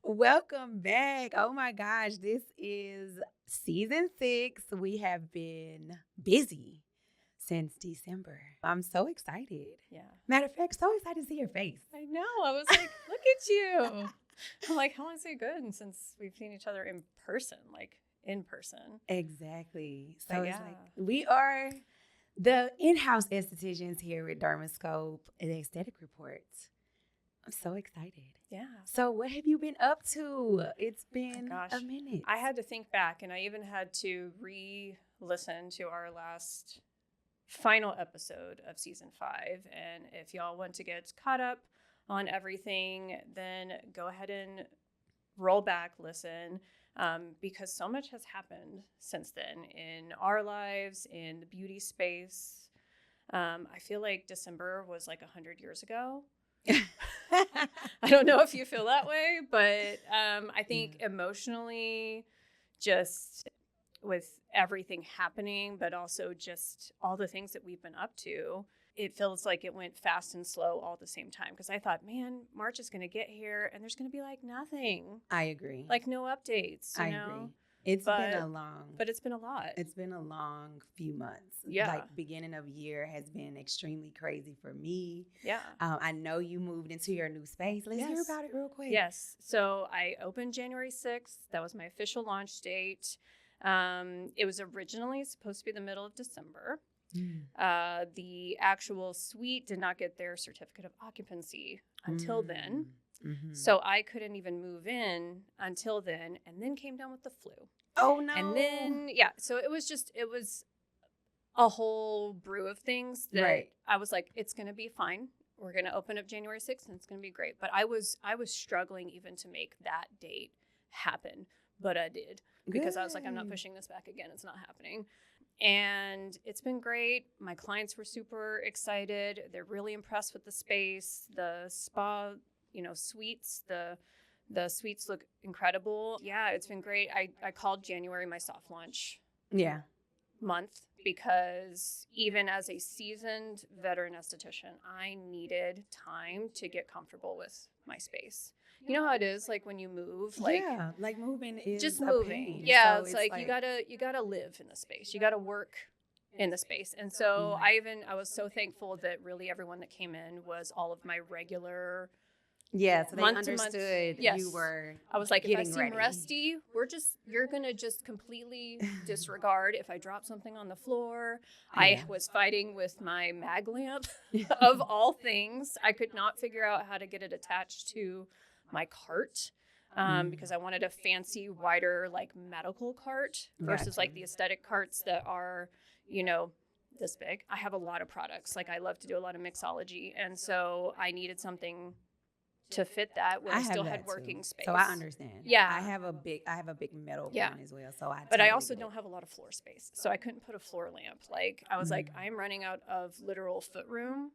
Welcome back. Oh my gosh, this is season 6. We have been busy since December. I'm so excited. Yeah. Matter of fact, so excited to see your face. I know. I was like, look at you. I'm like, how long has it been since we've seen each other in person? Like, in person. Exactly. So But it's yeah. like we are the in-house estheticians here at DERMASCOPE, the aesthetic reports. I'm so excited. Yeah. So what have you been up to? It's been Gosh. a minute. I had to think back, and I even had to re-listen to our last final episode of season 5. And if y'all want to get caught up on everything, then go ahead and roll back, listen, because so much has happened since then in our lives, in the beauty space. I feel like December was like 100 years ago. I don't know if you feel that way, but I think emotionally, just with everything happening, but also just all the things that we've been up to, it feels like it went fast and slow all at the same time. Because I thought, man, March is going to get here and there's going to be like nothing. I agree. Like no updates, you know? Agree. It's been a long. But it's been a lot. It's been a long few months. Yeah. Like beginning of year has been extremely crazy for me. Yeah. I know you moved into your new space. Let's hear about it real quick. Yes. So I opened January 6th. That was my official launch date. It was originally supposed to be the middle of December. The actual suite did not get their certificate of occupancy until then. Mm-hmm. So I couldn't even move in until then, and then came down with the flu. Oh, no. And then, so it was a whole brew of things that I was like, it's going to be fine. We're going to open up January 6th, and it's going to be great. But I was struggling even to make that date happen, but I did. Because I was like, I'm not pushing this back again. It's not happening. And it's been great. My clients were super excited. They're really impressed with the space, the spa, suites. The suites look incredible. Yeah, it's been great. I called January my soft launch month because even as a seasoned veteran esthetician, I needed time to get comfortable with my space. You know how it is, like when you move, like moving is just a moving. pain. Yeah, so it's like you gotta live in the space. You gotta work in the space. And so I was so thankful that really everyone that came in was all of my regular. Yeah, so they month understood you were. I was like, if I seem ready. rusty, you're gonna just completely disregard if I drop something on the floor. Yeah. I was fighting with my mag lamp of all things. I could not figure out how to get it attached to my cart because I wanted a fancy, wider, like medical cart versus like the aesthetic carts that are, this big. I have a lot of products. Like I love to do a lot of mixology, and so I needed something to fit that when I still had working space. So I understand. Yeah. I have a big metal one as well. So But I also don't have a lot of floor space. So I couldn't put a floor lamp. Like I was like, I'm running out of literal foot room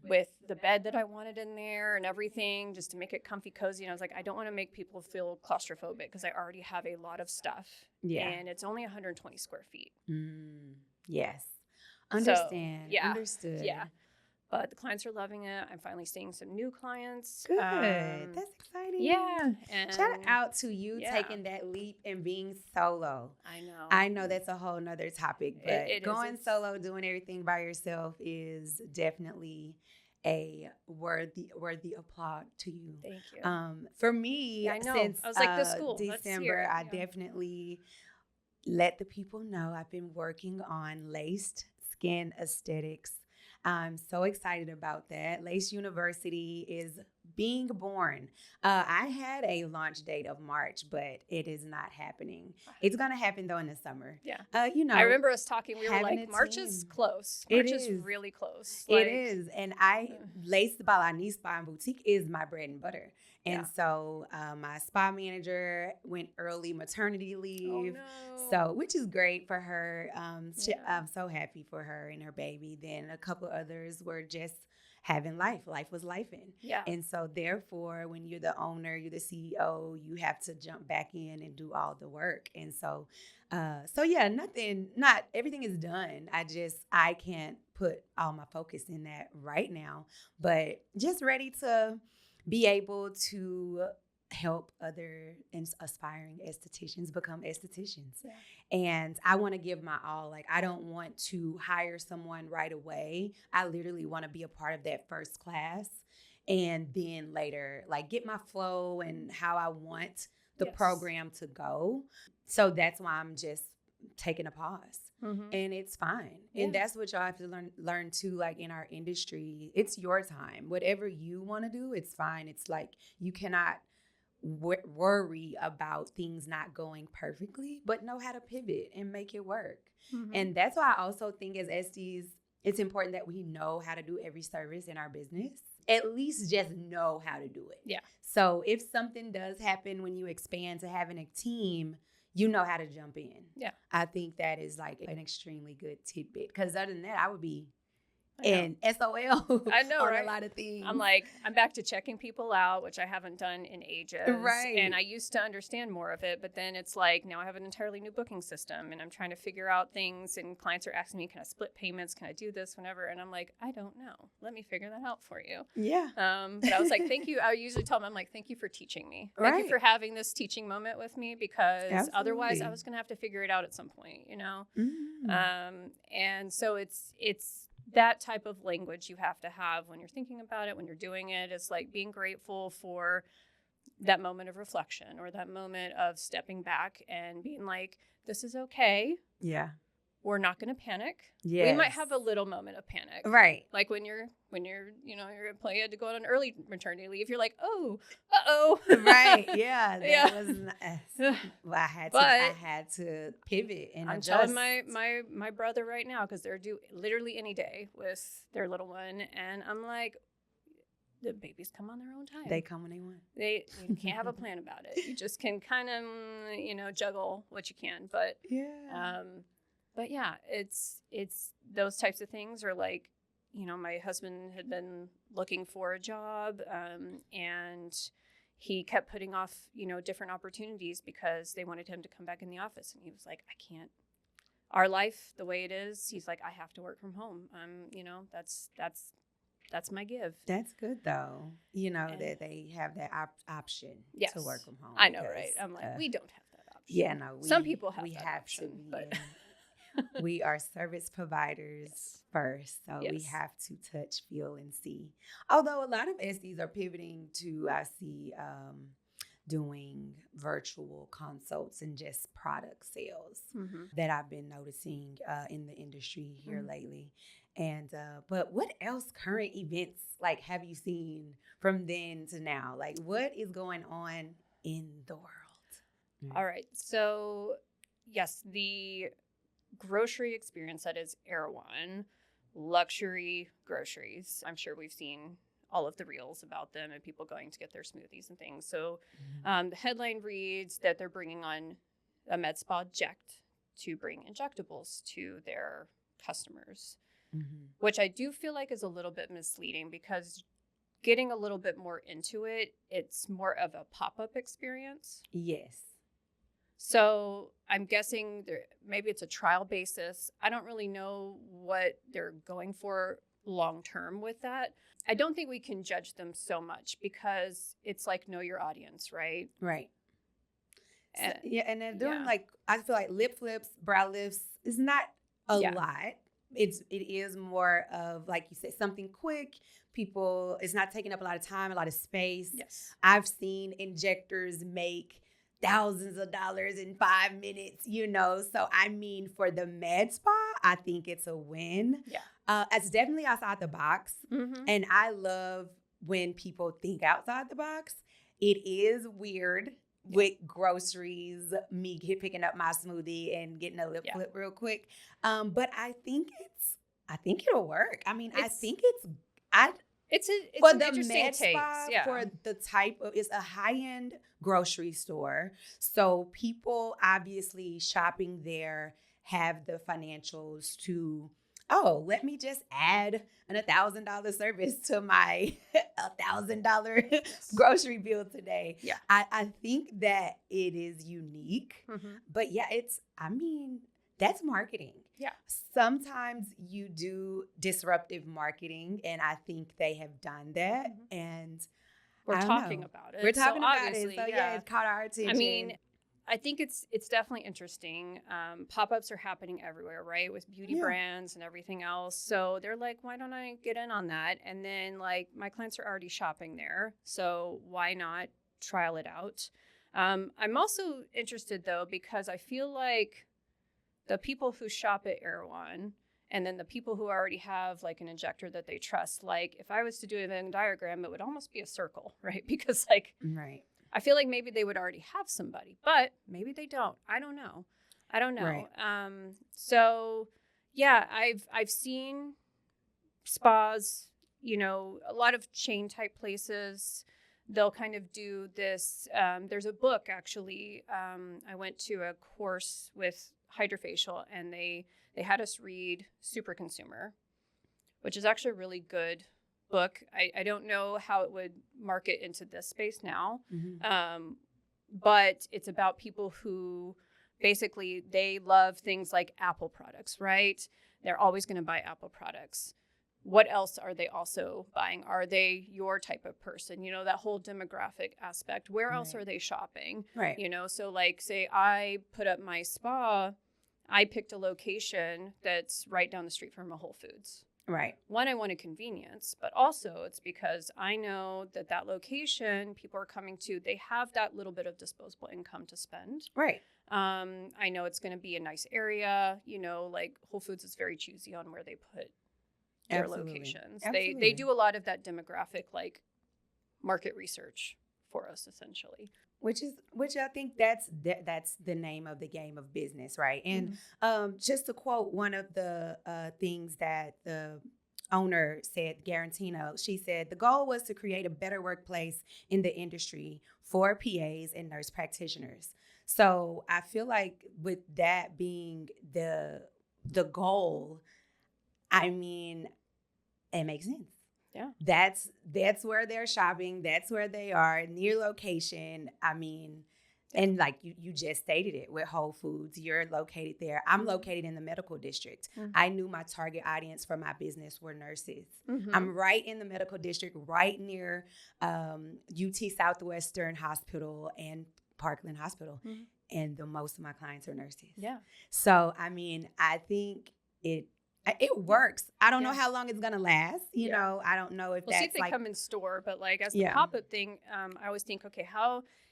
with the bed that I wanted in there and everything just to make it comfy, cozy. And I was like, I don't want to make people feel claustrophobic because I already have a lot of stuff. Yeah. And it's only 120 square feet. Yes. Understand. So, Understood. Yeah. But the clients are loving it. I'm finally seeing some new clients. Good. That's exciting. Yeah. And shout out to you taking that leap and being solo. I know that's a whole nother topic, but going solo, doing everything by yourself is definitely a worthy applaud to you. Thank you. For me, since I was like, this school. December, I definitely let the people know I've been working on laced skin aesthetics. I'm so excited about that. Lace University is being born. I had a launch date of March, but it is not happening. It's going to happen, though, in the summer. Yeah. I remember us talking. We were like, March is close. March is really close. It is. And Lace by Lonice Spa and Boutique is my bread and butter. And so my spa manager went early maternity leave. Oh, no. So, which is great for her. I'm so happy for her and her baby. Then a couple others were just having life. Life was lifing. Yeah. And so therefore, when you're the owner, you're the CEO, you have to jump back in and do all the work. And so, not everything is done. I can't put all my focus in that right now, but just ready to be able to help other aspiring estheticians become estheticians. And I want to give my all. Like, I don't want to hire someone right away. I literally want to be a part of that first class, and then later, like, get my flow and how I want the program to go. So that's why I'm just taking a pause. And it's fine. And that's what y'all have to learn too, like, in our industry. It's your time. Whatever you want to do, it's fine. It's like, you cannot worry about things not going perfectly, but know how to pivot and make it work. And that's why I also think as SDs, it's important that we know how to do every service in our business. At least just know how to do it. Yeah. So if something does happen when you expand to having a team, you know how to jump in. Yeah. I think that is like an extremely good tidbit. Because other than that, I would be in SOL I know, on right? a lot of things. I'm like, I'm back to checking people out, which I haven't done in ages. Right. And I used to understand more of it, but then it's like, now I have an entirely new booking system and I'm trying to figure out things, and clients are asking me, can I split payments? Can I do this whenever? And I'm like, I don't know. Let me figure that out for you. Yeah. But I was like, thank you. I usually tell them, I'm like, thank you for teaching me. Thank you for having this teaching moment with me, because otherwise I was going to have to figure it out at some point, you know? And so it's that type of language you have to have when you're thinking about it, when you're doing it. It's like being grateful for that moment of reflection, or that moment of stepping back and being like, this is okay. Yeah. We're not going to panic. Yeah. We might have a little moment of panic. Right. Like when you're, you know, you're you had to go on an early maternity leave. You're like, oh, uh-oh. Right. Yeah. That was well, I had to pivot and I'm adjust. Telling my brother right now, because they're due literally any day with their little one. And I'm like, the babies come on their own time. They come when they want. You can't have a plan about it. You just can kind of, you know, juggle what you can. But But yeah, it's those types of things. Or like, you know, my husband had been looking for a job, and he kept putting off, you know, different opportunities because they wanted him to come back in the office. And he was like, I can't. Our life, the way it is, he's like, I have to work from home. You know, that's my give. That's good though. You know, that they have that option to work from home. I know, right? I'm like, we don't have that option. Yeah, no. Some people have that option, but we are service providers first, so we have to touch, feel, and see. Although a lot of SDs are pivoting to, I see, doing virtual consults and just product sales that I've been noticing in the industry here lately. And but what else current events like have you seen from then to now? Like, what is going on in the world? All right, so yes, the grocery experience that is Erewhon, luxury groceries. I'm sure we've seen all of the reels about them and people going to get their smoothies and things. So the headline reads that they're bringing on a med spa Ject to bring injectables to their customers, which I do feel like is a little bit misleading, because getting a little bit more into it, it's more of a pop-up experience. Yes. So I'm guessing maybe it's a trial basis. I don't really know what they're going for long-term with that. I don't think we can judge them so much, because it's like, know your audience, right? Right. And, and they're doing like, I feel like lip flips, brow lifts is not a lot. It is more of, like you said, something quick. People, it's not taking up a lot of time, a lot of space. Yes. I've seen injectors make thousands of dollars in 5 minutes, you know. So, I mean, for the med spa, I think it's a win. Yeah. It's definitely outside the box. And I love when people think outside the box. It is weird with groceries, me picking up my smoothie and getting a lip flip real quick. But I think it'll work. I mean, I think it's for an the med spa, for the type of, it's a high-end grocery store. So people obviously shopping there have the financials to, let me just add an $1,000 service to my $1,000 grocery bill today. Yeah. I think that it is unique, but that's marketing. Yeah. Sometimes you do disruptive marketing, and I think they have done that. And we're I don't talking know. about it. We're talking so about it. obviously, So yeah, it caught our attention. I mean, I think it's definitely interesting. Pop-ups are happening everywhere, right? With beauty brands and everything else. So they're like, why don't I get in on that? And then like my clients are already shopping there. So why not trial it out? I'm also interested though, because I feel like the people who shop at Erewhon and then the people who already have like an injector that they trust, like if I was to do a Venn diagram, it would almost be a circle, right? Because like, right. I feel like maybe they would already have somebody, but maybe they don't. I don't know. Right. So yeah, I've seen spas, you know, a lot of chain type places. They'll kind of do this. There's a book actually. I went to a course with Hydrofacial, and they had us read Super Consumer, which is actually a really good book. I don't know how it would market into this space now, but it's about people who basically they love things like Apple products, right? They're always going to buy Apple products. What else are they also buying? Are they your type of person? You know, that whole demographic aspect. Where else are they shopping? Right. You know, so like say I put up my spa, I picked a location that's right down the street from a Whole Foods. Right. One, I wanted convenience, but also it's because I know that location people are coming to, they have that little bit of disposable income to spend. Right. I know it's going to be a nice area. You know, like Whole Foods is very choosy on where they put their locations. Absolutely. They do a lot of that demographic, like market research for us, essentially. Which I think that's the name of the game of business, right? And just to quote one of the things that the owner said, Garantino, she said, the goal was to create a better workplace in the industry for PAs and nurse practitioners. So I feel like with that being the goal, I mean, it makes sense. Yeah. That's where they're shopping. That's where they are, near location. I mean, and like you just stated it with Whole Foods, you're located there. I'm located in the medical district. I knew my target audience for my business were nurses. I'm right in the medical district, right near UT Southwestern Hospital and Parkland Hospital. And most of my clients are nurses. Yeah. So, I mean, I think it works. I don't know how long it's gonna last. You know, I don't know if we'll that's see if they like, come in store, but like as the pop-up thing, I always think, okay,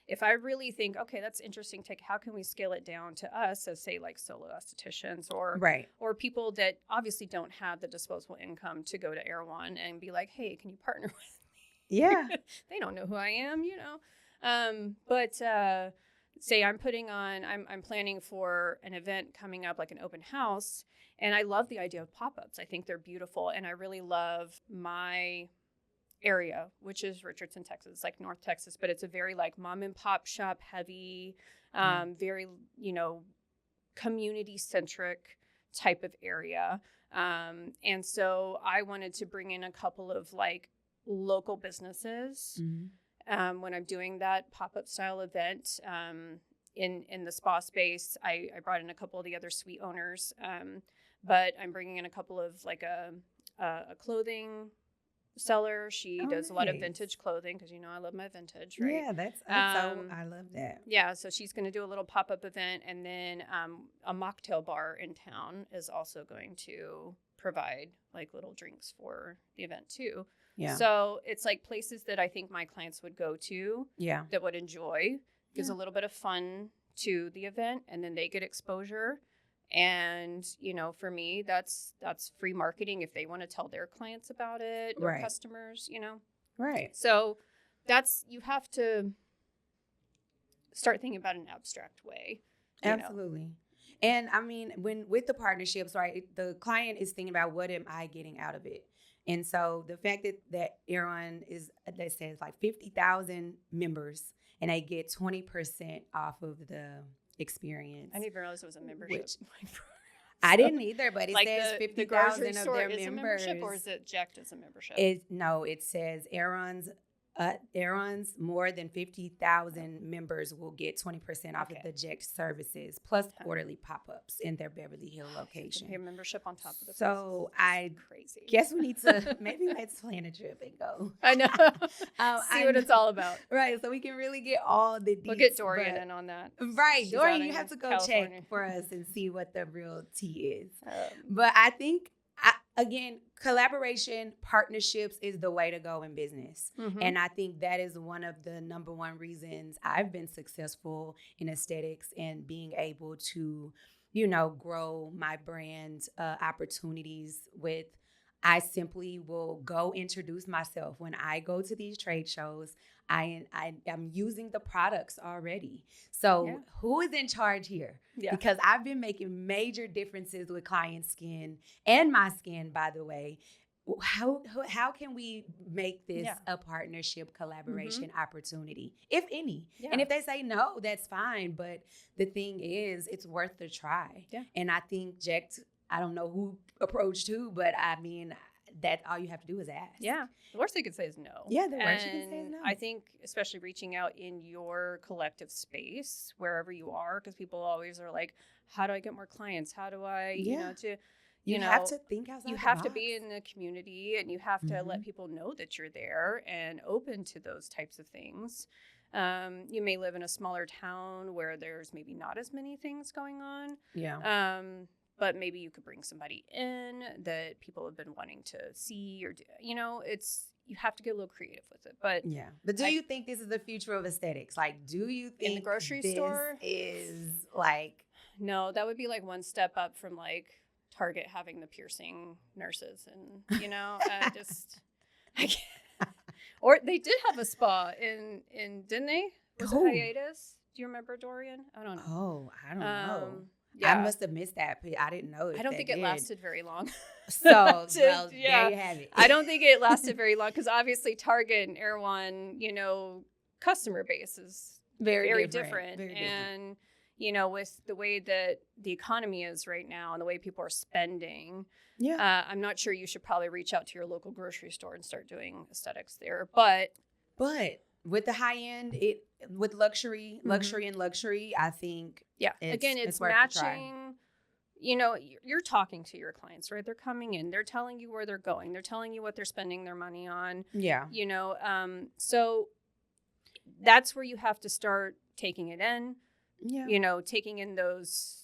if I really think, okay, that's interesting, how can we scale it down to us as say like solo estheticians or people that obviously don't have the disposable income to go to Erewhon and be like, hey, can you partner with me? Yeah. They don't know who I am, you know. But say I'm planning for an event coming up, like an open house. And I love the idea of pop-ups. I think they're beautiful. And I really love my area, which is Richardson, Texas, like North Texas. But it's a very like mom and pop shop heavy, very, you know, community-centric type of area. And so I wanted to bring in a couple of like local businesses when I'm doing that pop-up style event. In the spa space, I brought in a couple of the other suite owners. But I'm bringing in a couple of like a clothing seller. She does a lot of vintage clothing because, you know, I love my vintage, right? Yeah, that's so I love that. Yeah, so she's going to do a little pop-up event. And then a mocktail bar in town is also going to provide like little drinks for the event too. Yeah. So it's like places that I think my clients would go to that would enjoy. Gives a little bit of fun to the event, and then they get exposure. And, you know, for me, that's free marketing if they want to tell their clients about it or customers, you know. Right. So you have to start thinking about an abstract way. Absolutely. And I mean, with the partnerships, right, the client is thinking about what am I getting out of it? And so the fact that Erewhon that says like 50,000 members and they get 20% off of the experience. I didn't even realize it was a membership. I didn't either, but it like says 50,000 of their members. Or is it jacked as a membership? No, it says Erewhon's Erewhon's more than 50,000 members will get 20% off of the Ject services plus quarterly pop-ups in their Beverly Hill location. Pay a membership on top of the So crazy. Guess we need to maybe let's plan a trip and go. I know. See what it's all about. Right. So we can really get all the deets. We'll get Dorian in on that. Right. She's Dorian, you have to go California. check for us and see what the real tea is. But I think, again, collaboration, partnerships is the way to go in business. Mm-hmm. And I think that is one of the number one reasons I've been successful in aesthetics and being able to, grow my brand opportunities with. I simply will go introduce myself. When I go to these trade shows, I am using the products already. So who is in charge here? Yeah. Because I've been making major differences with client skin and my skin, by the way. How can we make this a partnership, collaboration opportunity, if any? Yeah. And if they say no, that's fine. But the thing is, it's worth the try. Yeah. And I think Ject, I don't know who approached who, but I mean, that all you have to do is ask. Yeah. The worst they could say is no. Yeah, the worst you can say is no. I think especially reaching out in your collective space, wherever you are, because people always are like, how do I get more clients? How do I, you have to think outside you the have box. To be in the community, and you have to let people know that you're there and open to those types of things. You may live in a smaller town where there's maybe not as many things going on. Yeah. But maybe you could bring somebody in that people have been wanting to see, or you have to get a little creative with it. But do you think this is the future of aesthetics? Like, do you think in the grocery store is like? No, that would be like one step up from like Target having the piercing nurses, and I can't. Or they did have a spa in didn't they? Was it hiatus? Do you remember, Dorian? I don't know. Oh, I don't know. Yeah. I must have missed that. I didn't know. I don't think it lasted very long. So, there you have it. I don't think it lasted very long because obviously Target and Erewhon, customer base is very different. Very and, with the way that the economy is right now and the way people are spending, I'm not sure you should probably reach out to your local grocery store and start doing aesthetics there. But with the high end, with luxury and luxury, I think it's matching. You're talking to your clients, right? They're coming in, they're telling you where they're going, they're telling you what they're spending their money on. Yeah. So that's where you have to start taking it in. Yeah. Taking in those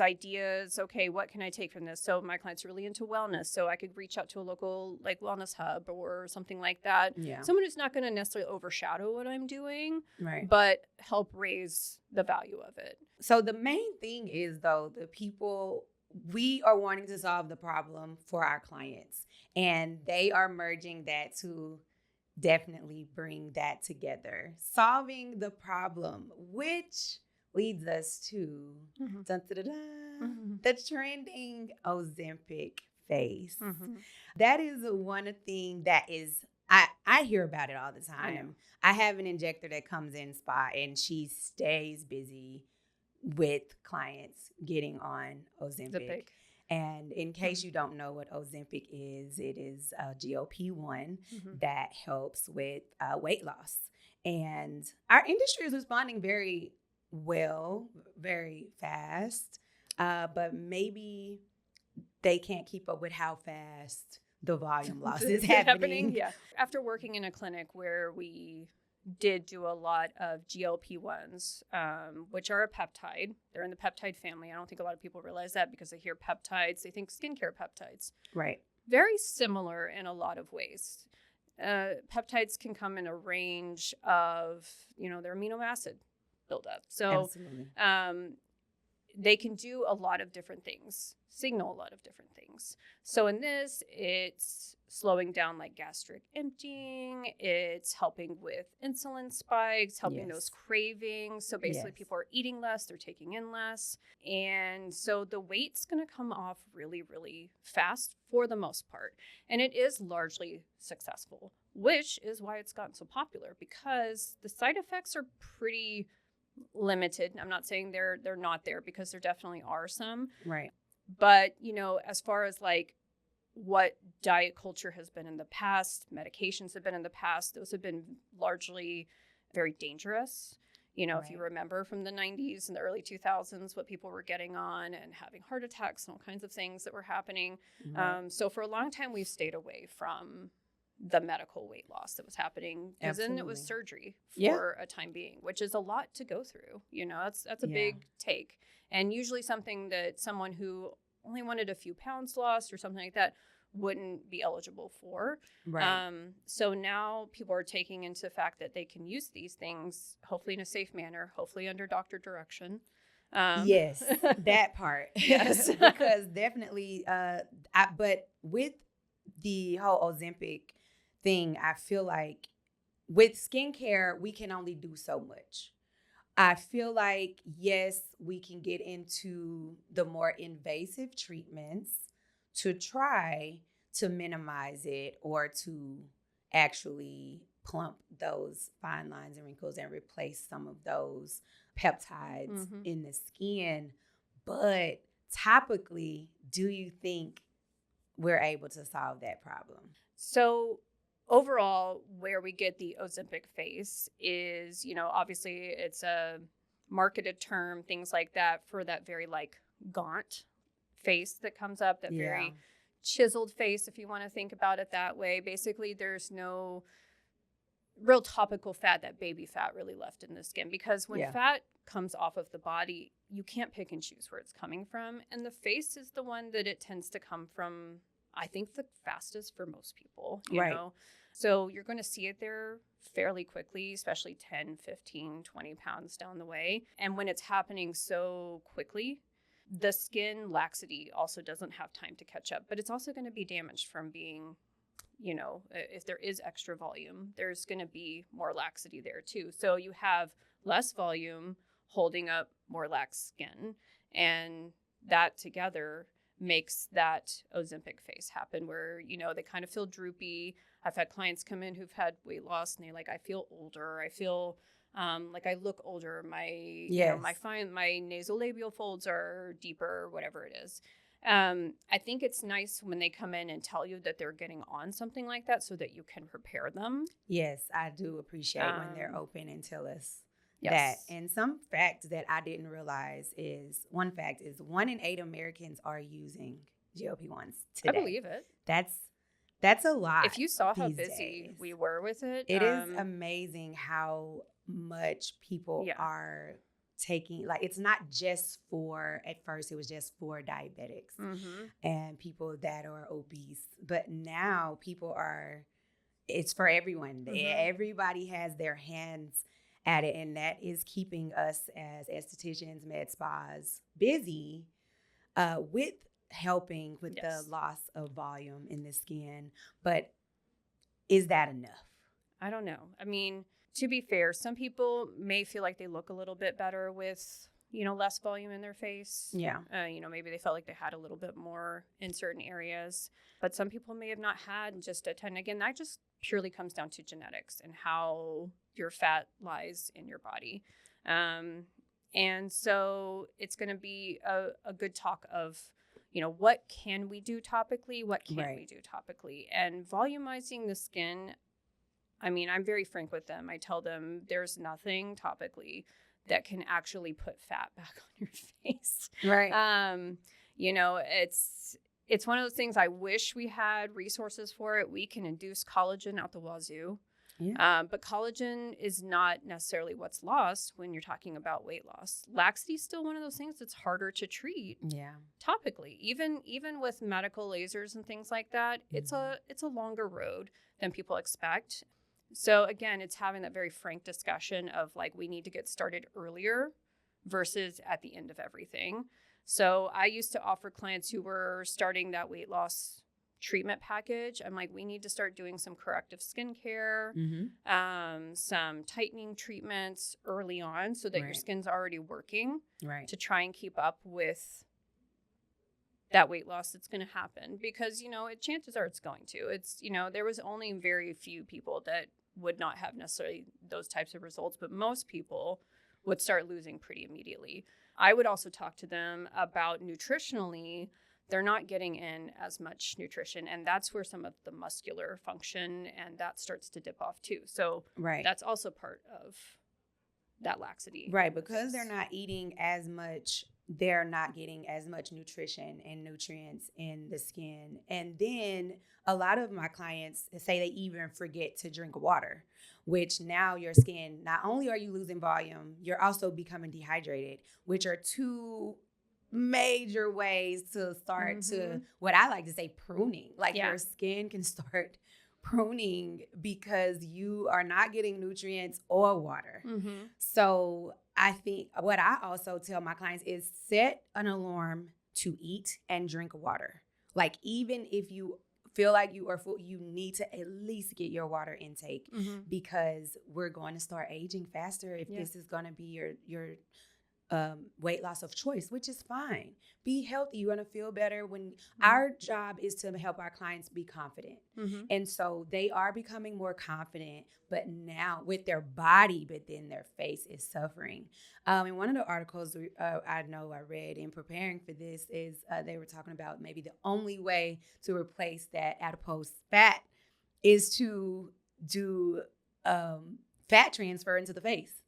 ideas. Okay, what can I take from this? So my clients are really into wellness, so I could reach out to a local like wellness hub or something like that. Yeah. Someone who's not going to necessarily overshadow what I'm doing, right? But help raise the value of it. So the main thing is, though, we are wanting to solve the problem for our clients, and they are merging that to definitely bring that together. Solving the problem, which leads us to the trending Ozempic face. Mm-hmm. That is one thing that is, I hear about it all the time. I have an injector that comes in spa, and she stays busy with clients getting on Ozempic. And in case you don't know what Ozempic is, it is a GLP-1 that helps with weight loss. And our industry is responding very well, very fast, but maybe they can't keep up with how fast the volume loss is happening. Yeah. After working in a clinic where we did do a lot of GLP-1s, which are a peptide. They're in the peptide family. I don't think a lot of people realize that because they hear peptides, they think skincare peptides. Right. Very similar in a lot of ways. Peptides can come in a range of, their amino acid buildup. So they can do a lot of different things, signal a lot of different things. So in this, it's slowing down like gastric emptying. It's helping with insulin spikes, helping those cravings. So basically people are eating less, they're taking in less. And so the weight's going to come off really, really fast for the most part. And it is largely successful, which is why it's gotten so popular, because the side effects are pretty limited. I'm not saying they're not there, because there definitely are some. Right. But, as far as like what diet culture has been in the past, medications have been in the past. Those have been largely very dangerous. You know, if you remember from the 90s and the early 2000s, what people were getting on and having heart attacks and all kinds of things that were happening. So for a long time, we've stayed away from the medical weight loss that was happening, because then it was surgery for a time being, which is a lot to go through. You know, that's a big take, and usually something that someone who only wanted a few pounds lost or something like that wouldn't be eligible for. So now people are taking into the fact that they can use these things, hopefully in a safe manner, hopefully under doctor direction. Yes, that part. Yes. Because definitely, but with the whole Ozempic thing, I feel like with skincare, we can only do so much. I feel like, yes, we can get into the more invasive treatments to try to minimize it or to actually plump those fine lines and wrinkles and replace some of those peptides in the skin. But topically, do you think we're able to solve that problem? So overall, where we get the Ozempic face is, you know, obviously it's a marketed term, things like that, for that very like gaunt face that comes up, that very chiseled face, if you want to think about it that way. Basically, there's no real topical fat, that baby fat really left in the skin, because when fat comes off of the body, you can't pick and choose where it's coming from. And the face is the one that it tends to come from, I think, the fastest for most people, you know? So you're going to see it there fairly quickly, especially 10, 15, 20 pounds down the way. And when it's happening so quickly, the skin laxity also doesn't have time to catch up, but it's also going to be damaged from being, you know, if there is extra volume, there's going to be more laxity there too. So you have less volume holding up more lax skin, and that together makes that Ozempic face happen, where, you know, they kind of feel droopy. I've had clients come in who've had weight loss and they're like, I feel older. I feel like I look older. My, you know, my nasolabial folds are deeper, whatever it is. I think it's nice when they come in and tell you that they're getting on something like that so that you can prepare them. Yes, I do appreciate when they're open and tell us that. And some facts that I didn't realize is, one fact is 1 in 8 Americans are using GLP-1s today. I believe it. That's a lot. If you saw how busy we were with it. It is amazing how much people are taking, like, it's not just for, at first it was just for diabetics and people that are obese, but now it's for everyone. Everybody has their hands at it, and that is keeping us as estheticians, med spas busy with helping with the loss of volume in the skin. But is that enough? I don't know. I mean, to be fair, some people may feel like they look a little bit better with, you know, less volume in their face. Yeah. You know, maybe they felt like they had a little bit more in certain areas, but some people may have not had just a ton. Again, that just purely comes down to genetics and how your fat lies in your body. And so it's going to be a good talk of, you know, what can we do topically? What can't we do topically? And volumizing the skin, I mean, I'm very frank with them. I tell them there's nothing topically that can actually put fat back on your face. You know, it's one of those things. I wish we had resources for it. We can induce collagen out the wazoo. But collagen is not necessarily what's lost when you're talking about weight loss. Laxity is still one of those things that's harder to treat topically. Even with medical lasers and things like that, it's a longer road than people expect. So again, it's having that very frank discussion of like, we need to get started earlier versus at the end of everything. So I used to offer clients who were starting that weight loss treatment package. I'm like, we need to start doing some corrective skincare, some tightening treatments early on so that your skin's already working to try and keep up with that weight loss that's going to happen. Because, you know, chances are it's going to. It's, you know, there was only very few people that would not have necessarily those types of results, but most people would start losing pretty immediately. I would also talk to them about nutritionally they're not getting in as much nutrition. And that's where some of the muscular function and that starts to dip off too. So that's also part of that laxity. Right. Because they're not eating as much, they're not getting as much nutrition and nutrients in the skin. And then a lot of my clients say they even forget to drink water, which now your skin, not only are you losing volume, you're also becoming dehydrated, which are two major ways to start to what I like to say pruning. Like your skin can start pruning because you are not getting nutrients or water. So I think what I also tell my clients is set an alarm to eat and drink water. Like even if you feel like you are full, you need to at least get your water intake because we're going to start aging faster if this is going to be your weight loss of choice, which is fine. Be healthy. You're going to feel better when our job is to help our clients be confident. And so they are becoming more confident, but now with their body, but then their face is suffering. In one of the articles I know I read in preparing for this is they were talking about maybe the only way to replace that adipose fat is to do fat transfer into the face.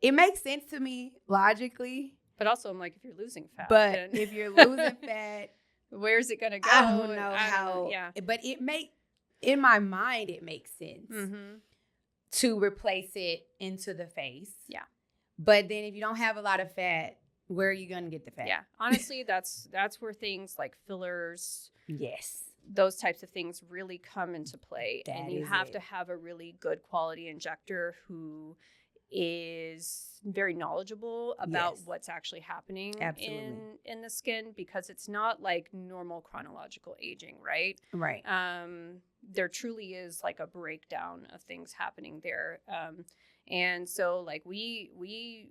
It makes sense to me logically. But also, I'm like, if you're losing fat. But if you're losing fat. Where's it going to go? I don't know how. But in my mind, it makes sense to replace it into the face. Yeah. But then if you don't have a lot of fat, where are you going to get the fat? Yeah. Honestly, that's where things like fillers. Yes. Those types of things really come into play. And you have to have a really good quality injector who is very knowledgeable about what's actually happening in the skin, because it's not like normal chronological aging, right? Right. There truly is like a breakdown of things happening there. And so like we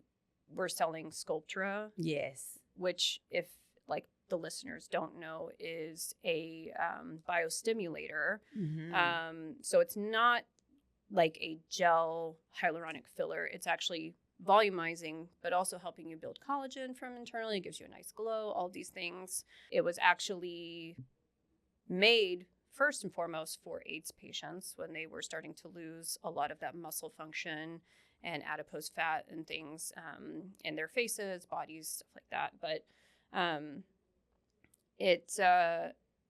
were selling Sculptra. Yes. Which, if like the listeners don't know, is a biostimulator. So it's not like a gel hyaluronic filler. It's actually volumizing, but also helping you build collagen from internally. It gives you a nice glow, all these things. It was actually made first and foremost for AIDS patients when they were starting to lose a lot of that muscle function and adipose fat and things in their faces, bodies, stuff like that. But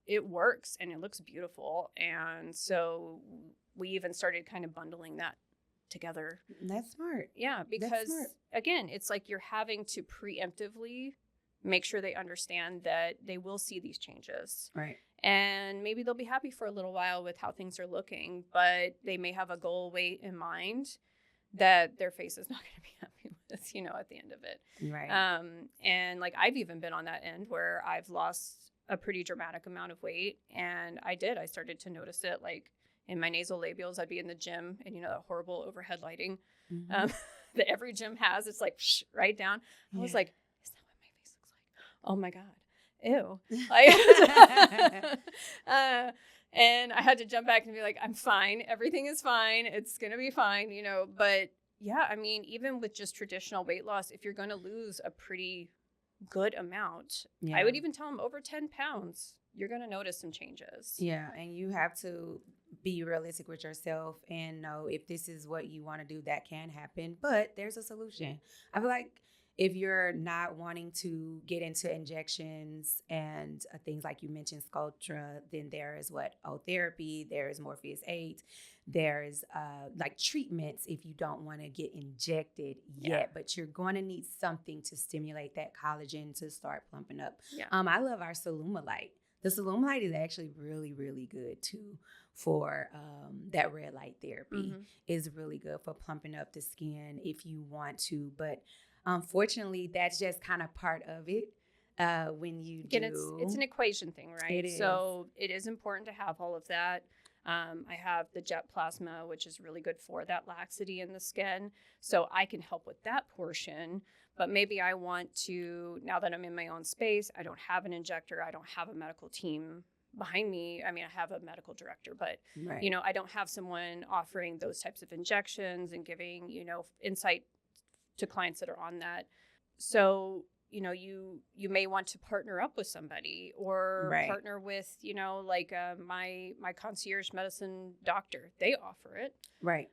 it works and it looks beautiful. And so we even started kind of bundling that together. That's smart. Yeah, because again, it's like you're having to preemptively make sure they understand that they will see these changes. Right. And maybe they'll be happy for a little while with how things are looking, but they may have a goal weight in mind that their face is not going to be happy with, at the end of it. Right. And like I've even been on that end where I've lost a pretty dramatic amount of weight. And I started to notice it like in my nasal labials. I'd be in the gym and that horrible overhead lighting that every gym has. It's like right down. I was like, is that what my face looks like? Oh my God. Ew. And I had to jump back and be like, I'm fine. Everything is fine. It's going to be fine, But yeah, I mean, even with just traditional weight loss, if you're going to lose a pretty good amount, I would even tell them over 10 pounds, you're going to notice some changes. Yeah. And you have to be realistic with yourself and know if this is what you want to do, that can happen, but there's a solution. I feel like if you're not wanting to get into injections and things like you mentioned, Sculptra, then there is O-therapy, there is Morpheus 8, there's like treatments if you don't want to get injected yet, but you're going to need something to stimulate that collagen to start plumping up. Yeah. I love our Cellumalite. The Cellumalite is actually really, really good too for that red light therapy. Is really good for plumping up the skin if you want to, but unfortunately, that's just kind of part of it when you Again, it's an equation thing, right? It is. So it is important to have all of that. I have the jet plasma, which is really good for that laxity in the skin. So I can help with that portion. But maybe I want to, now that I'm in my own space, I don't have an injector, I don't have a medical team behind me. I mean, I have a medical director, but, I don't have someone offering those types of injections and giving, insight to clients that are on that. So you may want to partner up with somebody or Right. partner with, like my concierge medicine doctor, they offer it. Right.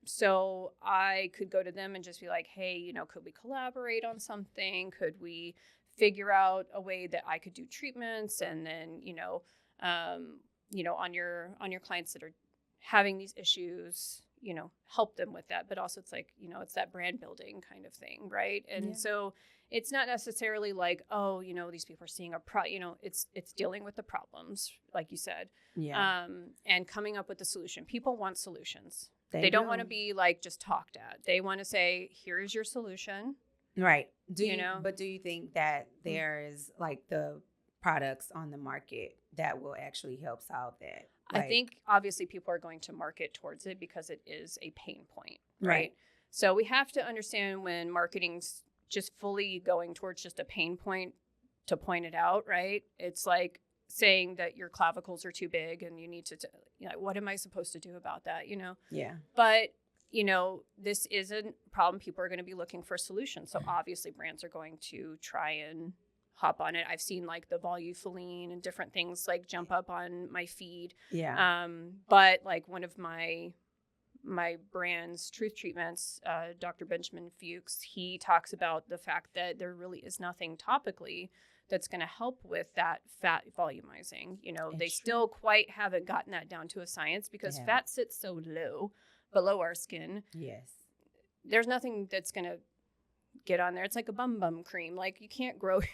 So I could go to them and just be like, hey, could we collaborate on something? Could we figure out a way that I could do treatments? And then, on your clients that are having these issues, help them with that. But also it's like, it's that brand building kind of thing. Right. And so it's not necessarily like, oh, these people are seeing it's dealing with the problems, like you said. Yeah. And coming up with the solution. People want solutions. They don't do. want to be like just talked at. They want to say, here's your solution. Right. But do you think that there is like the products on the market that will actually help solve that? I think obviously people are going to market towards it because it is a pain point, right? So we have to understand when marketing's just fully going towards just a pain point to point it out, right? It's like saying that your clavicles are too big and you need to, what am I supposed to do about that, Yeah. But, this is a problem. People are going to be looking for solutions. So obviously brands are going to try and hop on it. I've seen like the Volufiline and different things like jump up on my feed. Yeah. But like one of my brand's Truth Treatments, Dr. Benjamin Fuchs, he talks about the fact that there really is nothing topically that's going to help with that fat volumizing. They still quite haven't gotten that down to a science because fat sits so low below our skin. Yes. There's nothing that's going to get on there. It's like a bum cream. Like you can't grow your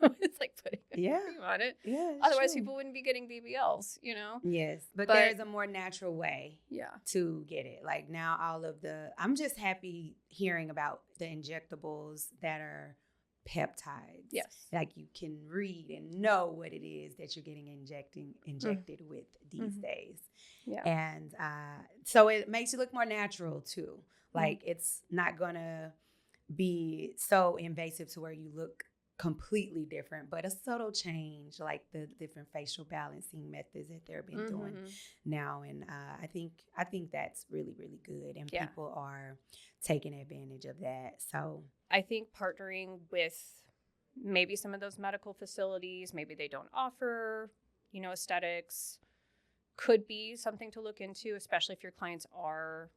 it's like putting a cream on it. Yeah. Otherwise, people wouldn't be getting BBLs, Yes. But there's a more natural way Yeah. to get it. Like now I'm just happy hearing about the injectables that are peptides. Yes. Like you can read and know what it is that you're getting injected with these days. Yeah. And so it makes you look more natural too. Like it's not going to be so invasive to where you look completely different, but a subtle change, like the different facial balancing methods that they've been doing now. And I think that's really, really good. And people are taking advantage of that. So I think partnering with maybe some of those medical facilities, maybe they don't offer, aesthetics, could be something to look into, especially if your clients are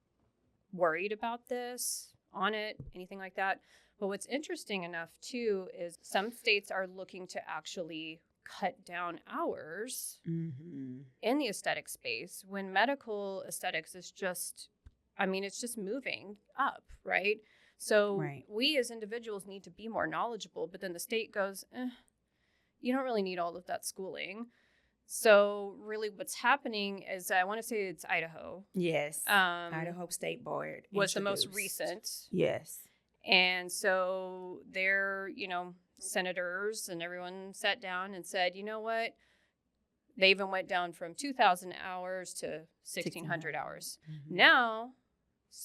worried about this, on it, anything like that. But what's interesting enough, too, is some states are looking to actually cut down hours in the aesthetic space when medical aesthetics is just, it's just moving up, right? So we as individuals need to be more knowledgeable, but then the state goes, you don't really need all of that schooling. So really what's happening is, I want to say it's Idaho. Yes. Idaho State Board was the most recent. Yes. And so their, senators and everyone sat down and said, you know what? They even went down from 2,000 hours to 1,600 hours. Now,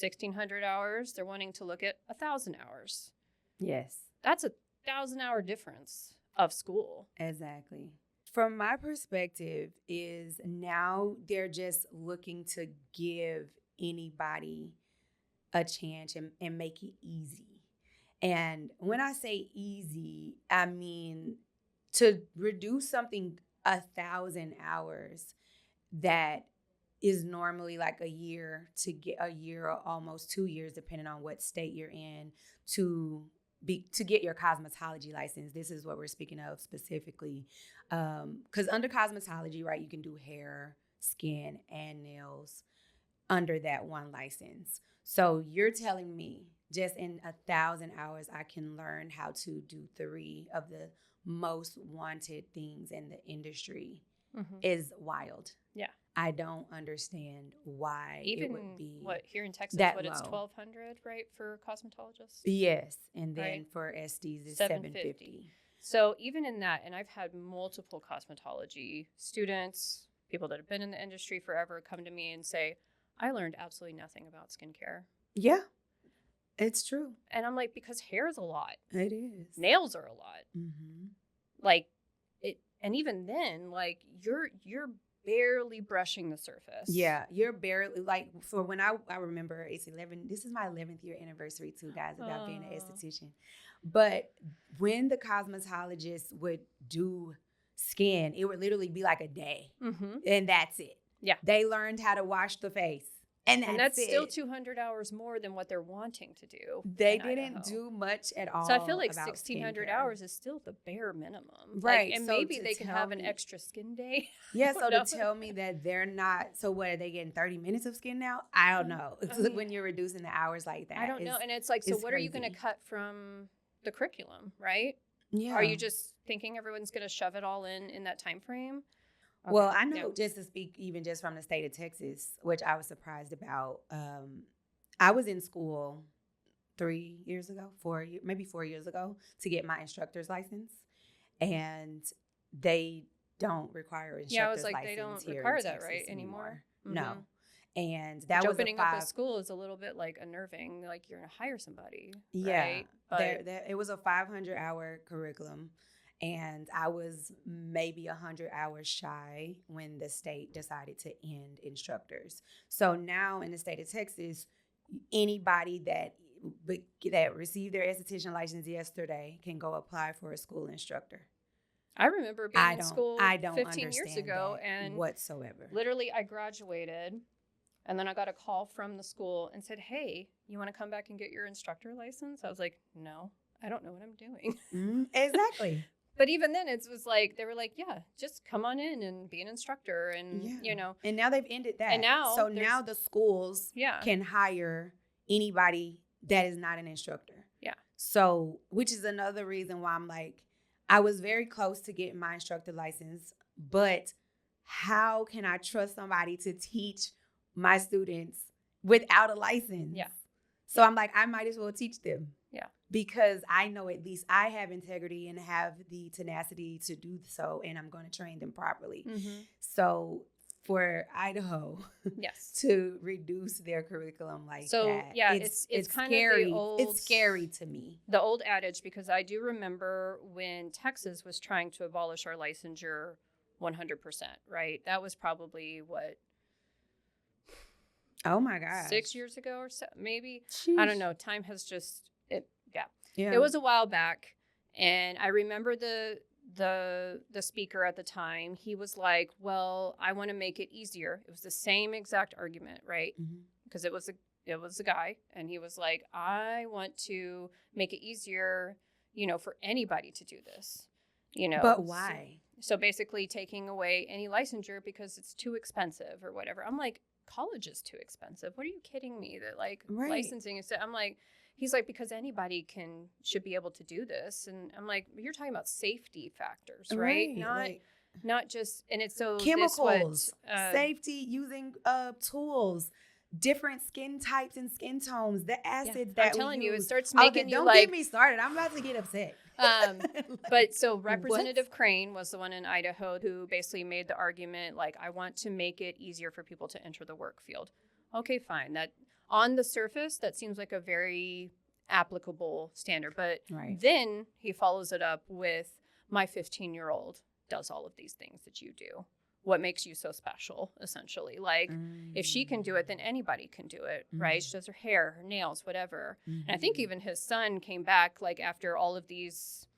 1,600 hours, they're wanting to look at 1,000 hours. Yes. That's a 1,000-hour difference of school. Exactly. From my perspective is now they're just looking to give anybody a chance and make it easy. And when I say easy, I mean to reduce something 1,000 hours that is normally like a year to get a year or almost 2 years, depending on what state you're in, to get your cosmetology license. This is what we're speaking of specifically. Because under cosmetology, right, you can do hair, skin, and nails under that one license. So you're telling me just in 1,000 hours, I can learn how to do 3 of the most wanted things in the industry is wild. Yeah. I don't understand why it would be here in Texas, that it's low. $1,200, right, for cosmetologists? Yes, and then for SDs it's $750. So even in that, and I've had multiple cosmetology students, people that have been in the industry forever, come to me and say, I learned absolutely nothing about skincare. Yeah, it's true. And I'm like, because hair is a lot. It is. Nails are a lot. Like it, and even then, like your barely brushing the surface. Yeah, you're barely like for when I remember it's 11. This is my 11th year anniversary too, guys, about being an esthetician. But when the cosmetologist would do skin, it would literally be like a day, and that's it. Yeah, they learned how to wash the face, and that's it. Still 200 hours more than what they're wanting to do. They didn't do much at all. So I feel like 1,600 hours is still the bare minimum, right? Like, and so maybe they can have an extra skin day. Yeah, so to tell me that they're not, so what, are they getting 30 minutes of skin now? I don't know. When you're reducing the hours like that, I don't know. And it's like, so what crazy. Are you going to cut from the curriculum, right? Yeah. Are you just thinking everyone's going to shove it all in that time frame? Okay. Well, I know, just to speak even just from the state of Texas, which I was surprised about. I was in school 4 years ago to get my instructor's license, and they don't require instructor's license. Yeah, I was like, they don't require that, right, anymore? No. And that was opening up a school is a little bit like unnerving. Like, you're going to hire somebody. Yeah. Right? But it was a 500-hour curriculum. And I was maybe 100 hours shy when the state decided to end instructors. So now in the state of Texas, anybody that received their esthetician license yesterday can go apply for a school instructor. I remember being in school 15 years ago, and whatsoever. Literally, I graduated, and then I got a call from the school and said, "Hey, you want to come back and get your instructor license?" I was like, "No, I don't know what I'm doing." Exactly. But even then, it was like, they were like, yeah, just come on in and be an instructor. And, you know. And now they've ended that. And now. So now the schools can hire anybody that is not an instructor. Yeah. So, which is another reason why I'm like, I was very close to getting my instructor license, but how can I trust somebody to teach my students without a license? Yeah. So I'm like, I might as well teach them. Yeah. Because I know at least I have integrity and have the tenacity to do so, and I'm going to train them properly. So for Idaho to reduce their curriculum like that, yeah, it's kind scary. Of the old, it's scary to me. The old adage, because I do remember when Texas was trying to abolish our licensure 100%, right? That was probably what? Oh my gosh. 6 years ago or so, maybe. Sheesh. I don't know. Time has just It was a while back, and I remember the speaker at the time. He was like, "Well, I want to make it easier." It was the same exact argument, right? Because it was a guy, and he was like, "I want to make it easier, for anybody to do this, But why? So basically, taking away any licensure because it's too expensive or whatever. I'm like, college is too expensive. What are you kidding me? That licensing is. I'm like. He's like, because anybody should be able to do this. And I'm like, you're talking about safety factors, right? Not just, and it's so chemicals, safety, using tools, different skin types and skin tones, the acids that I'm telling you, it use. starts making you don't get me started. I'm about to get upset. But so Representative Crane was the one in Idaho who basically made the argument, like, I want to make it easier for people to enter the work field. Okay, fine. That on the surface, that seems like a very applicable standard. But then he follows it up with, my 15-year-old does all of these things that you do. What makes you so special, essentially? Like, if she can do it, then anybody can do it, right? She does her hair, her nails, whatever. And I think even his son came back, like, after all of these,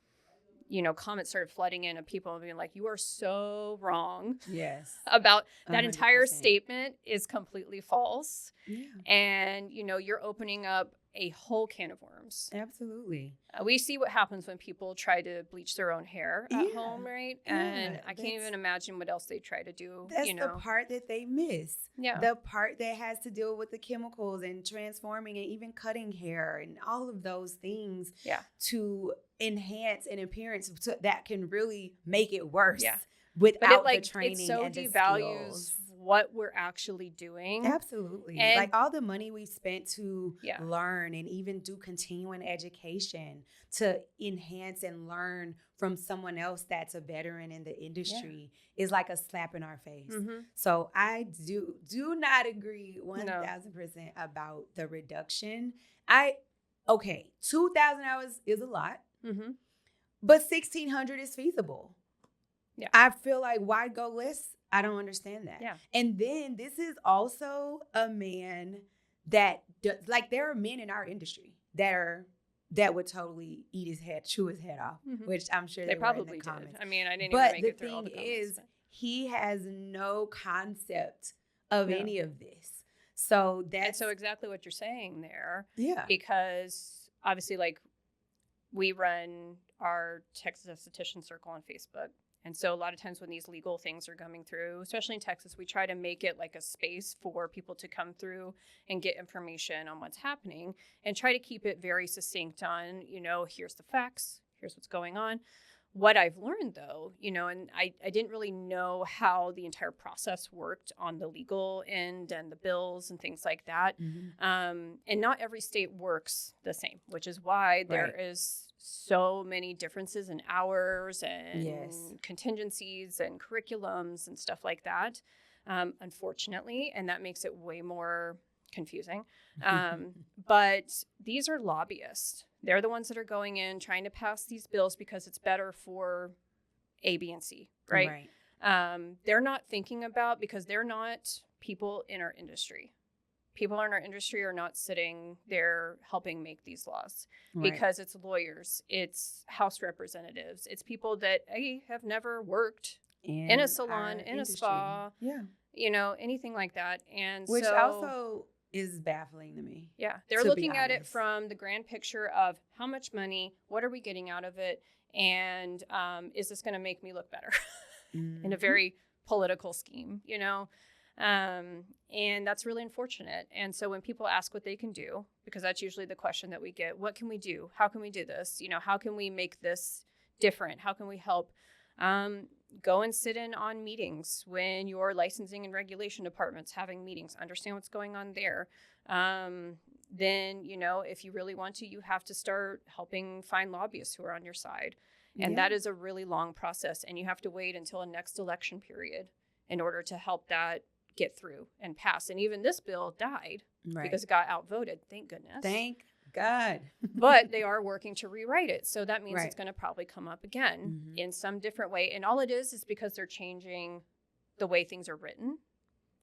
comments started flooding in of people being like, you are so wrong. Yes. About that 100%. Entire statement is completely false. Yeah. And, you're opening up a whole can of worms. Absolutely. We see what happens when people try to bleach their own hair at home, right? And I can't even imagine what else they try to do. That's the part that they miss. Yeah. The part that has to deal with the chemicals and transforming and even cutting hair and all of those things to enhance an appearance that can really make it worse. Yeah. Without the training it so and the devalues skills. What we're actually doing. Absolutely. And like all the money we spent to learn and even do continuing education to enhance and learn from someone else that's a veteran in the industry is like a slap in our face. So I do not agree 1,000% about the reduction. 2,000 hours is a lot, but 1,600 is feasible. Yeah. I feel like why go less? I don't understand that. Yeah. And then this is also a man that like there are men in our industry that would totally eat his head, chew his head off, which I'm sure they probably did. Comments. I mean, I didn't but even make it through all the comments. But the thing is, he has no concept of any of this. So that's exactly what you're saying there. Yeah. Because obviously, like, we run our Texas Esthetician Circle on Facebook. And so a lot of times when these legal things are coming through, especially in Texas, we try to make it like a space for people to come through and get information on what's happening and try to keep it very succinct on, here's the facts, here's what's going on. What I've learned, though, and I didn't really know how the entire process worked on the legal end and the bills and things like that. And not every state works the same, which is why there is so many differences in hours and contingencies and curriculums and stuff like that, unfortunately. And that makes it way more confusing. But these are lobbyists. They're the ones that are going in trying to pass these bills because it's better for A, B, and C, right? They're not thinking about, because they're not people in our industry. People in our industry are not sitting there helping make these laws because it's lawyers, it's House representatives, it's people that have never worked in a salon, in a spa, anything like that. And which also is baffling to me. Yeah. They're looking at it from the grand picture of how much money, what are we getting out of it? And is this going to make me look better in a very political scheme, and that's really unfortunate. And so when people ask what they can do, because that's usually the question that we get, what can we do? How can we do this? How can we make this different? How can we help? Go and sit in on meetings when your licensing and regulation department's having meetings. Understand what's going on there. Then, if you really want to, you have to start helping find lobbyists who are on your side. And that is a really long process. And you have to wait until a next election period in order to help that get through and pass. And even this bill died because it got outvoted. Thank goodness. Thank God. But they are working to rewrite it. So that means it's going to probably come up again in some different way. And all it is because they're changing the way things are written,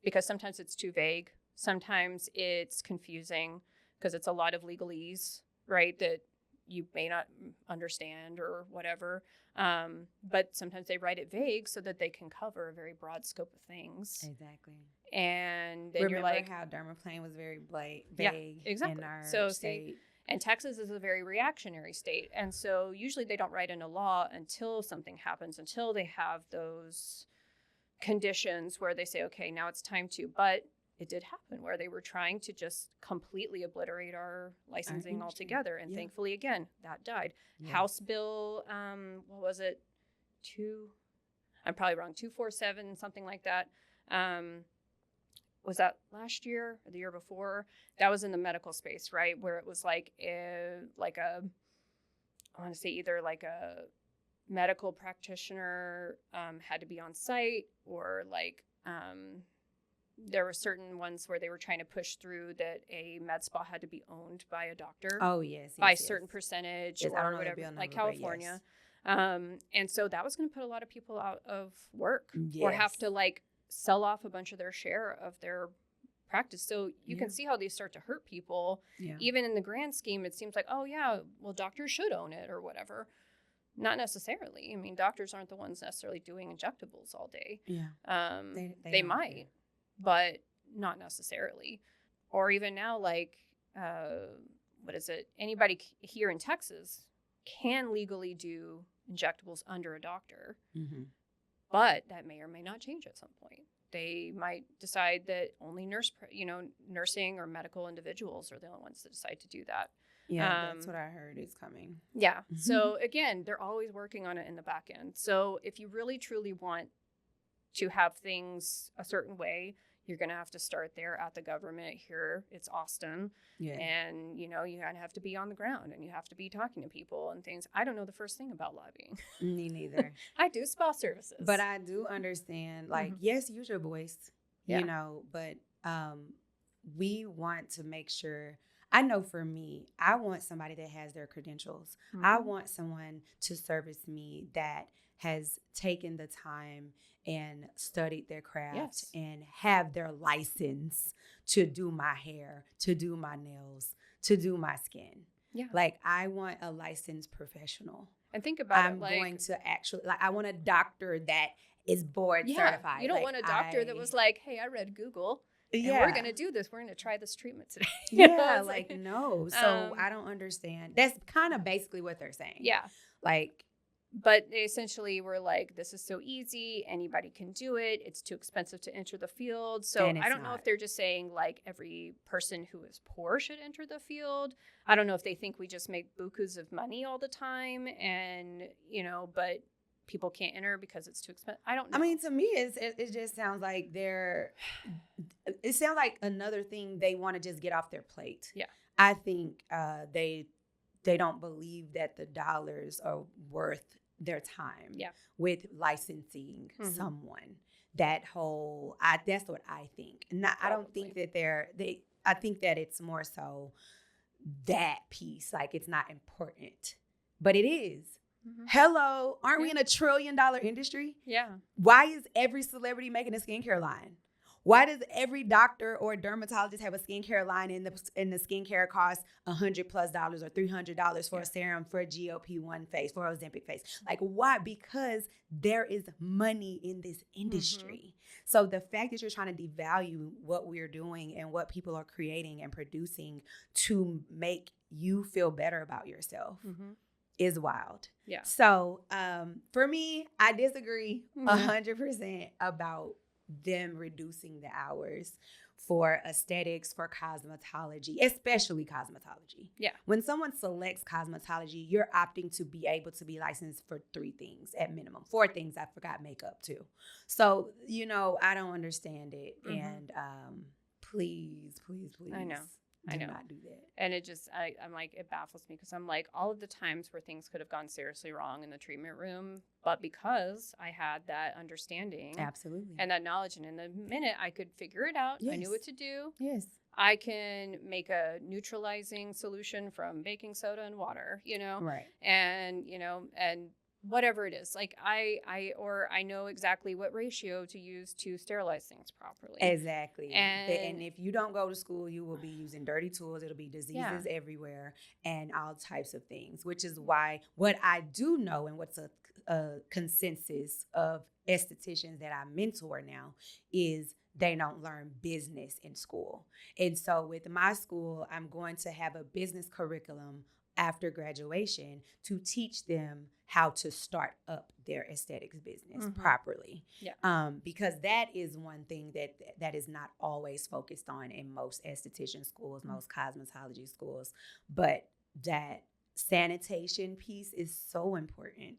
because sometimes it's too vague. Sometimes it's confusing because it's a lot of legalese, right, that you may not understand or whatever. But sometimes they write it vague so that they can cover a very broad scope of things. Exactly. And then Remember you're like, how dermaplane was very vague exactly. in our so state. And Texas is a very reactionary state. And so usually they don't write in a law until something happens, until they have those conditions where they say, okay, now it's time to. But it did happen where they were trying to just completely obliterate our licensing altogether. And thankfully, again, that died. House Bill, what was it? I'm probably wrong, 247, something like that. Was that last year or the year before? That was in the medical space, right? Where it was I want to say either like a medical practitioner had to be on site, or there were certain ones where they were trying to push through that a med spa had to be owned by a doctor. Oh, yes. By a certain percentage or whatever, like California. And so that was going to put a lot of people out of work or have to sell off a bunch of their share of their practice. So you can see how these start to hurt people. Even in the grand scheme, it seems like, oh yeah, well, doctors should own it or whatever. Not necessarily. I mean, doctors aren't the ones necessarily doing injectables all day. They might, but not necessarily. Or even now, what is it? Anybody here in Texas can legally do injectables under a doctor. But that may or may not change at some point. They might decide that only nursing or medical individuals are the only ones that decide to do that. Yeah, that's what I heard is coming. Yeah. So again, they're always working on it in the back end. So if you really truly want to have things a certain way, you're going to have to start there at the government. Here, it's Austin. And, you kind of have to be on the ground and you have to be talking to people and things. I don't know the first thing about lobbying. Me neither. I do spa services. But I do understand, yes, use your voice, but we want to make sure. I know for me, I want somebody that has their credentials. Mm-hmm. I want someone to service me that has taken the time and studied their craft Yes. and have their license to do my hair, to do my nails, to do my skin. Yeah. Like, I want a licensed professional. And think about I'm it, like, going to actually, like, I want a doctor that is board certified. You don't like, want a doctor that was like, hey, I read Google. And yeah, we're going to do this. We're going to try this treatment today. yeah, It's like, no. So I don't understand. That's kind of basically what they're saying. Yeah. Like, but they essentially were like, this is so easy. Anybody can do it. It's too expensive to enter the field. So And it's I don't know not. if they're just saying like every person who is poor should enter the field. I don't know if they think we just make bukus of money all the time and, you know, but people can't enter because it's too expensive. I don't know. I mean, to me, it just sounds like it sounds like another thing they want to just get off their plate. Yeah. I think they don't believe that the dollars are worth their time with licensing someone. That whole, that's what I think. I don't think that I think that it's more so that piece, like it's not important, but it is. Mm-hmm. Hello, aren't we in $1 trillion industry? Yeah. Why is every celebrity making a skincare line? Why does every doctor or dermatologist have a skincare line and the skincare costs $100+ or $300 for a serum, for a GLP-1 face, for Ozempic face? Like, why? Because there is money in this industry. So the fact that you're trying to devalue what we're doing and what people are creating and producing to make you feel better about yourself is wild. Yeah. So for me, I disagree 100% about them reducing the hours for aesthetics, for cosmetology, especially cosmetology. Yeah. When someone selects cosmetology, you're opting to be able to be licensed for 3 things at minimum. 4 things, I forgot makeup too. So, you know, I don't understand it. And please. I know. Do not do that. And it just, I'm like, it baffles me because I'm like, all of the times where things could have gone seriously wrong in the treatment room, but because I had that understanding. Absolutely. And that knowledge, and in the minute I could figure it out, I knew what to do. Yes. I can make a neutralizing solution from baking soda and water, you know? Right. And, you know, and whatever it is, like I know exactly what ratio to use to sterilize things properly. Exactly. And if you don't go to school, you will be using dirty tools. It'll be diseases everywhere and all types of things, which is why what I do know and what's a consensus of estheticians that I mentor now is they don't learn business in school. And so with my school, I'm going to have a business curriculum after graduation to teach them how to start up their aesthetics business properly. Yeah. Because that is one thing that is not always focused on in most esthetician schools, most cosmetology schools, but that sanitation piece is so important.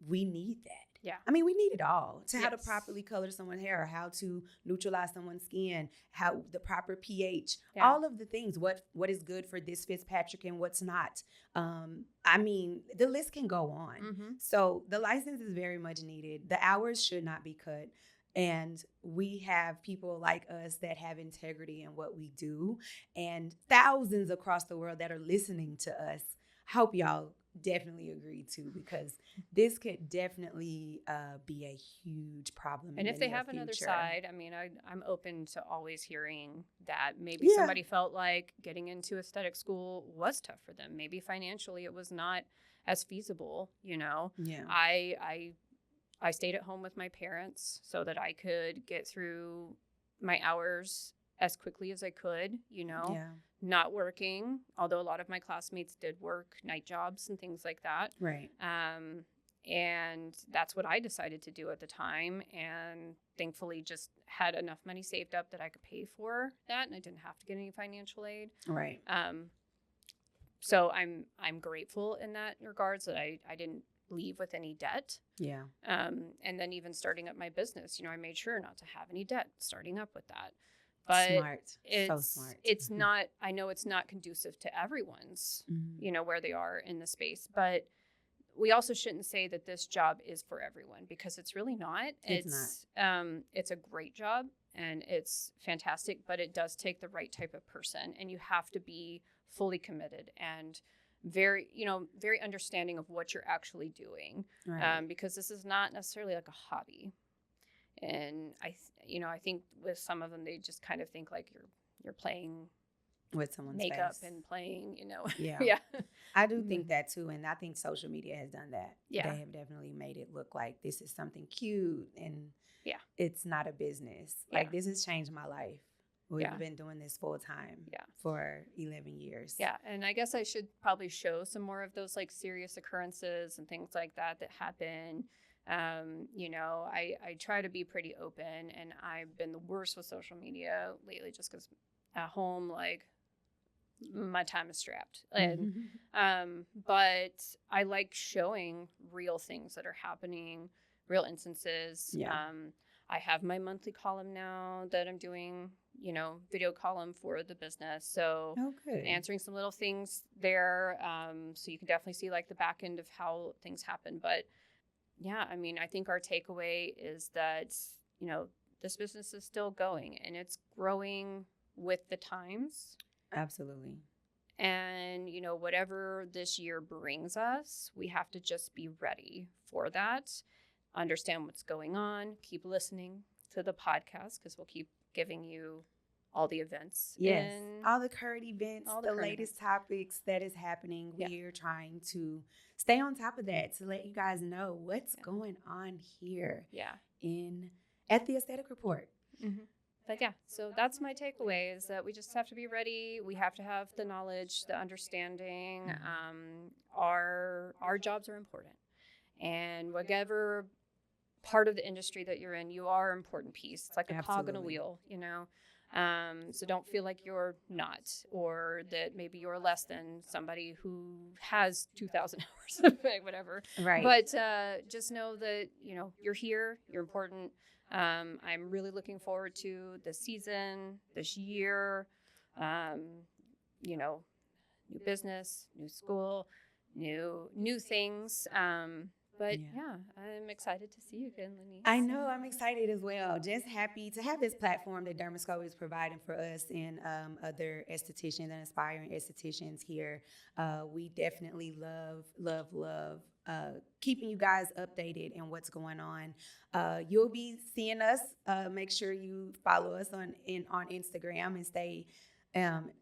We need that. Yeah. I mean, we need it all to how to properly color someone's hair, how to neutralize someone's skin, how the proper pH, all of the things, what is good for this Fitzpatrick and what's not. I mean, the list can go on. So the license is very much needed. The hours should not be cut. And we have people like us that have integrity in what we do, and thousands across the world that are listening to us. Hope y'all definitely agree too, because this could definitely be a huge problem. And if they have another side, I mean, I'm open to always hearing that maybe somebody felt like getting into aesthetic school was tough for them. Maybe financially it was not as feasible, you know. Yeah. I stayed at home with my parents so that I could get through my hours as quickly as I could, you know. Yeah. Not working, although a lot of my classmates did work night jobs and things like that. Right. And that's what I decided to do at the time. And thankfully just had enough money saved up that I could pay for that. And I didn't have to get any financial aid. Right. So I'm grateful in that regards that I didn't leave with any debt. Yeah. And then even starting up my business, you know, I made sure not to have any debt starting up with that. But smart. So smart. It's not, I know it's not conducive to everyone's, you know, where they are in the space, but we also shouldn't say that this job is for everyone, because it's really not. It's not. It's a great job and it's fantastic, but it does take the right type of person, and you have to be fully committed and very understanding of what you're actually doing, Right. because this is not necessarily like a hobby. And I think with some of them, they just kind of think like you're playing With someone's makeup face. and playing, Yeah. yeah. I do think that too, and I think social media has done that. Yeah. They have definitely made it look like this is something cute, and Yeah. it's not a business. Yeah. Like, this has changed my life. We've Yeah. been doing this full time Yeah. for 11 years. Yeah, and I guess I should probably show some more of those like serious occurrences and things like that happen. I try to be pretty open, and I've been the worst with social media lately, just because at home, like, my time is strapped. And but I like showing real things that are happening, real instances. Yeah. I have my monthly column now that I'm doing, video column for the business. So Oh, good. answering some little things there. So you can definitely see like the back end of how things happen. But yeah, I mean, I think our takeaway is that, this business is still going and it's growing with the times. Absolutely. And, whatever this year brings us, we have to just be ready for that, understand what's going on, keep listening to the podcast, because we'll keep giving you all the events. Yes. All the current events, all the current latest topics that is happening. Yeah. We're trying to stay on top of that to let you guys know what's going on here Yeah. at the Aesthetic Report. Mm-hmm. But yeah, so that's my takeaway, is that we just have to be ready. We have to have the knowledge, the understanding. Our jobs are important. And whatever part of the industry that you're in, you are an important piece. It's like a cog in a wheel, So don't feel like you're not, or that maybe you're less than somebody who has 2,000 hours of it, whatever. Right. But just know that, you're here, you're important. I'm really looking forward to this season, this year, new business, new school, new things. But yeah, I'm excited to see you again, Lonice. I know, I'm excited as well. Just happy to have this platform that DERMASCOPE is providing for us and other estheticians and aspiring estheticians here. We definitely love keeping you guys updated and what's going on. You'll be seeing us. Make sure you follow us on Instagram and stay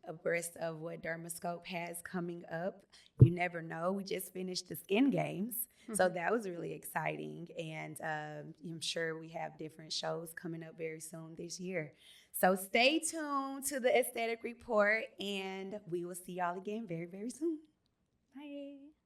abreast of what DERMASCOPE has coming up. You never know. We just finished the skin games. So that was really exciting. And I'm sure we have different shows coming up very soon this year. So stay tuned to the Aesthetic Report, and we will see y'all again very, very soon. Bye.